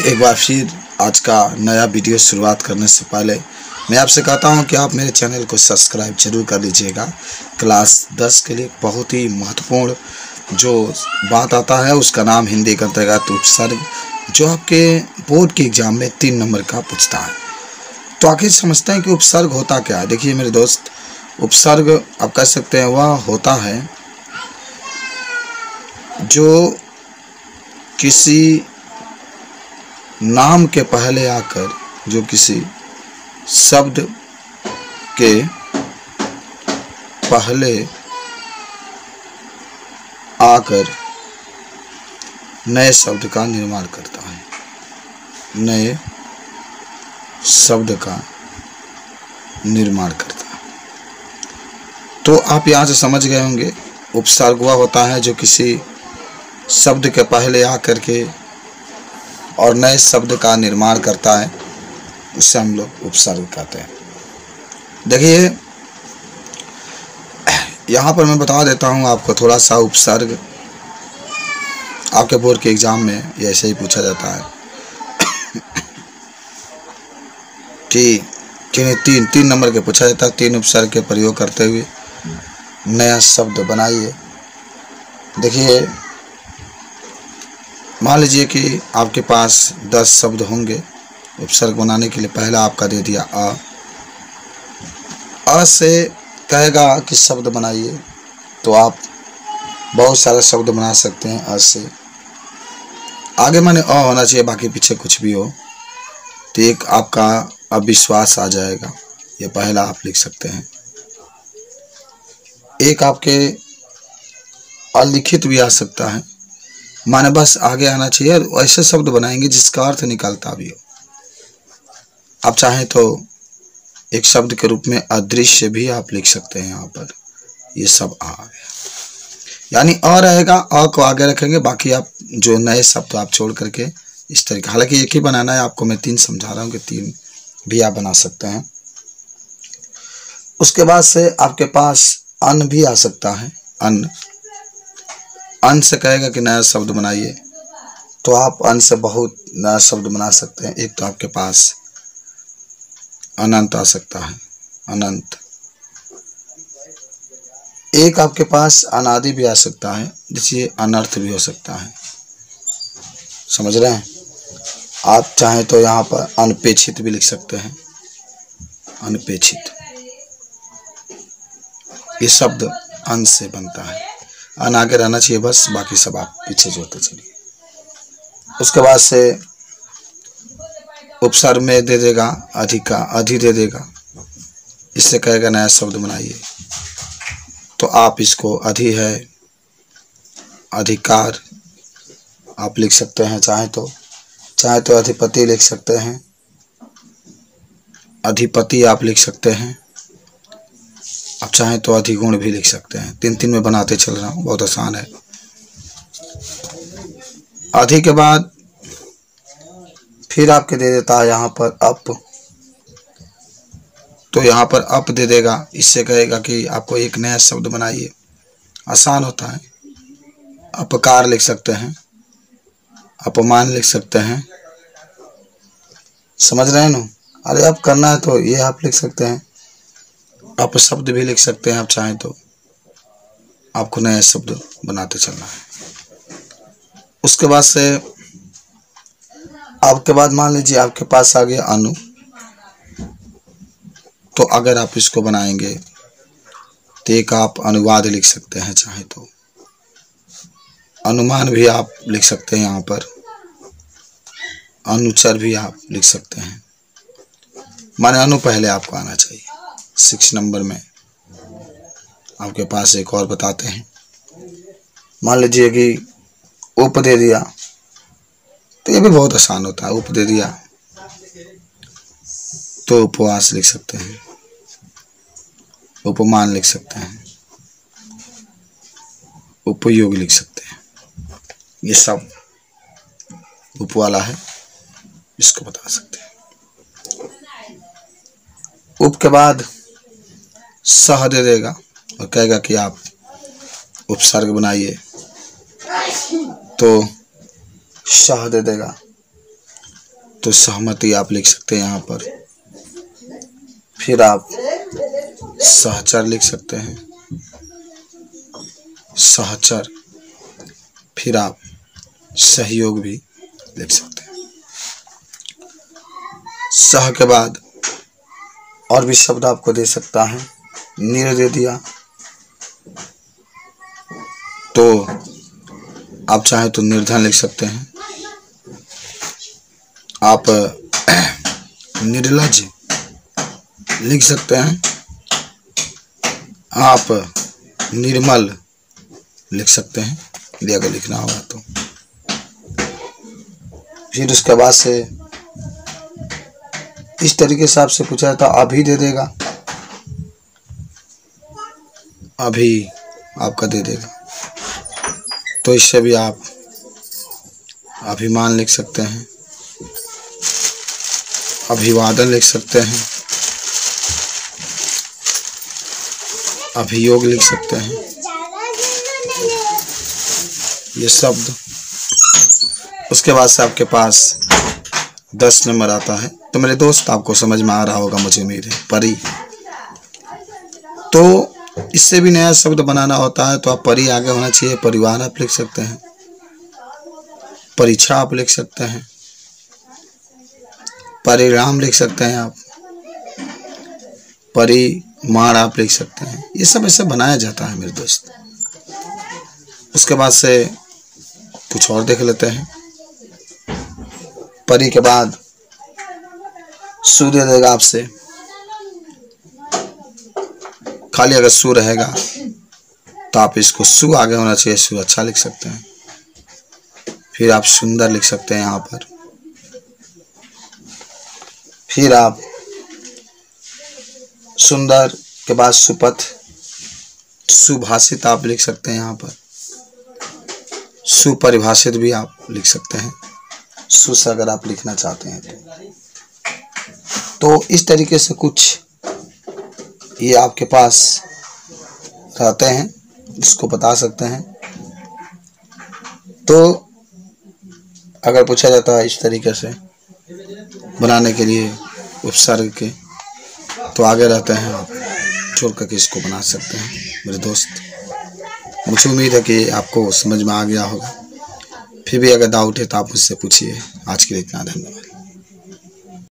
एक बार फिर आज का नया वीडियो शुरुआत करने से पहले मैं आपसे कहता हूं कि आप मेरे चैनल को सब्सक्राइब जरूर कर लीजिएगा। क्लास 10 के लिए बहुत ही महत्वपूर्ण जो बात आता है उसका नाम हिंदी के अंतर्गत उपसर्ग, जो आपके बोर्ड के एग्जाम में 3 नंबर का पूछता है। तो आखिर समझते हैं कि उपसर्ग होता क्या है। देखिए मेरे दोस्त, उपसर्ग आप कह सकते हैं वह होता है जो किसी नाम के पहले आकर, जो किसी शब्द के पहले आकर नए शब्द का निर्माण करता है, नए शब्द का निर्माण करता है। तो आप यहाँ से समझ गए होंगे, उपसर्ग वह होता है जो किसी शब्द के पहले आकर के और नए शब्द का निर्माण करता है, उससे हम लोग उपसर्ग कहते हैं। देखिए यहाँ पर मैं बता देता हूँ आपको थोड़ा सा। उपसर्ग आपके बोर्ड के एग्जाम में ये ऐसे ही पूछा जाता है कि तीन नंबर के पूछा जाता है। 3 उपसर्ग के प्रयोग करते हुए नया शब्द बनाइए। देखिए मान लीजिए कि आपके पास 10 शब्द होंगे उपसर्ग बनाने के लिए। पहला आपका दे दिया अ से कहेगा कि शब्द बनाइए, तो आप बहुत सारे शब्द बना सकते हैं। अ से आगे माने अ होना चाहिए, बाकी पीछे कुछ भी हो तो एक आपका अविश्वास आ जाएगा। ये पहला आप लिख सकते हैं। एक आपके अलिखित भी आ सकता है, माने बस आगे आना चाहिए। ऐसे शब्द बनाएंगे जिसका अर्थ निकलता भी हो। आप चाहें तो एक शब्द के रूप में अदृश्य भी आप लिख सकते हैं। यहाँ पर ये सब आ गया, यानी अ रहेगा, अ को आगे रखेंगे, बाकी आप जो नए शब्द आप छोड़ करके इस तरीके। हालांकि एक ही बनाना है आपको, मैं 3 समझा रहा हूँ कि 3 भी आप बना सकते हैं। उसके बाद से आपके पास अन भी आ सकता है। अन से कहेगा कि नया शब्द बनाइए, तो आप अन से बहुत नया शब्द बना सकते हैं। एक तो आपके पास अनंत आ सकता है, अनंत। एक आपके पास अनादि भी आ सकता है, जिससे अनर्थ भी हो सकता है। समझ रहे हैं? आप चाहें तो यहाँ पर अनपेक्षित भी लिख सकते हैं। अनपेक्षित ये शब्द अन से बनता है। अन आगे रहना चाहिए बस, बाकी सब आप पीछे जोड़ते चलिए। उसके बाद से उपसर्ग में दे देगा अधिका, अधि दे देगा, इससे कहेगा नया शब्द बनाइए। तो आप इसको अधि है, अधिकार आप लिख सकते हैं। चाहे तो अधिपति लिख सकते हैं, अधिपति आप लिख सकते हैं। आप चाहें तो अधिगुण भी लिख सकते हैं। 3 में बनाते चल रहा हूँ, बहुत आसान है। अधि के बाद फिर आपके दे देता है यहाँ पर अप, तो यहाँ पर अप दे देगा, इससे कहेगा कि आपको एक नया शब्द बनाइए। आसान होता है। अपकार लिख सकते हैं, अपमान लिख सकते हैं। समझ रहे हैं ना? अरे आप करना है तो ये आप लिख सकते हैं। आप शब्द भी लिख सकते हैं, आप चाहें तो। आपको नया शब्द बनाते चलना है। उसके बाद से आपके बाद मान लीजिए आपके पास आ गया अनु, तो अगर आप इसको बनाएंगे तो एक आप अनुवाद लिख सकते हैं। चाहे तो अनुमान भी आप लिख सकते हैं। यहाँ पर अनुचर भी आप लिख सकते हैं। माने अनु पहले आपको आना चाहिए। 6 नंबर में आपके पास एक और बताते हैं। मान लीजिए कि उप दे दिया, तो ये भी बहुत आसान होता है। उप दे दिया तो उपवास लिख सकते हैं, उपमान लिख सकते हैं, उपयोग लिख सकते हैं। ये सब उप वाला है, इसको बता सकते हैं। उप के बाद सह दे देगा और कहेगा कि आप उपसर्ग बनाइए, तो सह दे देगा। तो सहमति आप लिख सकते हैं यहाँ पर। फिर आप सहचर लिख सकते हैं, सहचर। फिर आप सहयोग भी लिख सकते हैं। सह के बाद और भी शब्द आपको दे सकता है। निर दे दिया तो आप चाहे तो निर्धन लिख सकते हैं। आप निर्लज लिख सकते हैं। आप निर्मल लिख सकते हैं यदि अगर लिखना होगा तो। फिर उसके बाद से इस तरीके से आपसे पूछा जाता अभी दे देगा, अभी आपका दे देगा, तो इससे भी आप अभिमान लिख सकते हैं, अभिवादन लिख सकते हैं, अभियोग लिख सकते हैं। ये शब्द उसके बाद से आपके पास 10 नंबर आता है। तो मेरे दोस्त आपको समझ में आ रहा होगा, मुझे उम्मीद है। परी, तो इससे भी नया शब्द बनाना होता है तो आप परी आगे होना चाहिए। परिवार आप लिख सकते हैं, परीक्षा आप लिख सकते हैं, परिणाम लिख सकते हैं आप, परिमाण आप लिख सकते हैं। ये सब ऐसे बनाया जाता है मेरे दोस्त। उसके बाद से कुछ और देख लेते हैं। परी के बाद सु दे देगा आपसे। खाली अगर सु रहेगा तो आप इसको सु आगे होना चाहिए, सु अच्छा लिख सकते हैं। फिर आप सुंदर लिख सकते हैं यहाँ पर। फिर आप सुंदर के बाद सुपथ, सुभाषित आप लिख सकते हैं यहाँ पर। सुपरिभाषित भी आप लिख सकते हैं, सु से अगर आप लिखना चाहते हैं तो इस तरीके से कुछ ये आपके पास रहते हैं, इसको बता सकते हैं। तो अगर पूछा जाता है इस तरीके से बनाने के लिए उपसर्ग के, तो आगे रहते हैं आप छोड़ करके इसको बना सकते हैं मेरे दोस्त। मुझे उम्मीद है कि आपको समझ में आ गया होगा। फिर भी अगर डाउट है तो आप मुझसे पूछिए। आज के लिए इतना, धन्यवाद।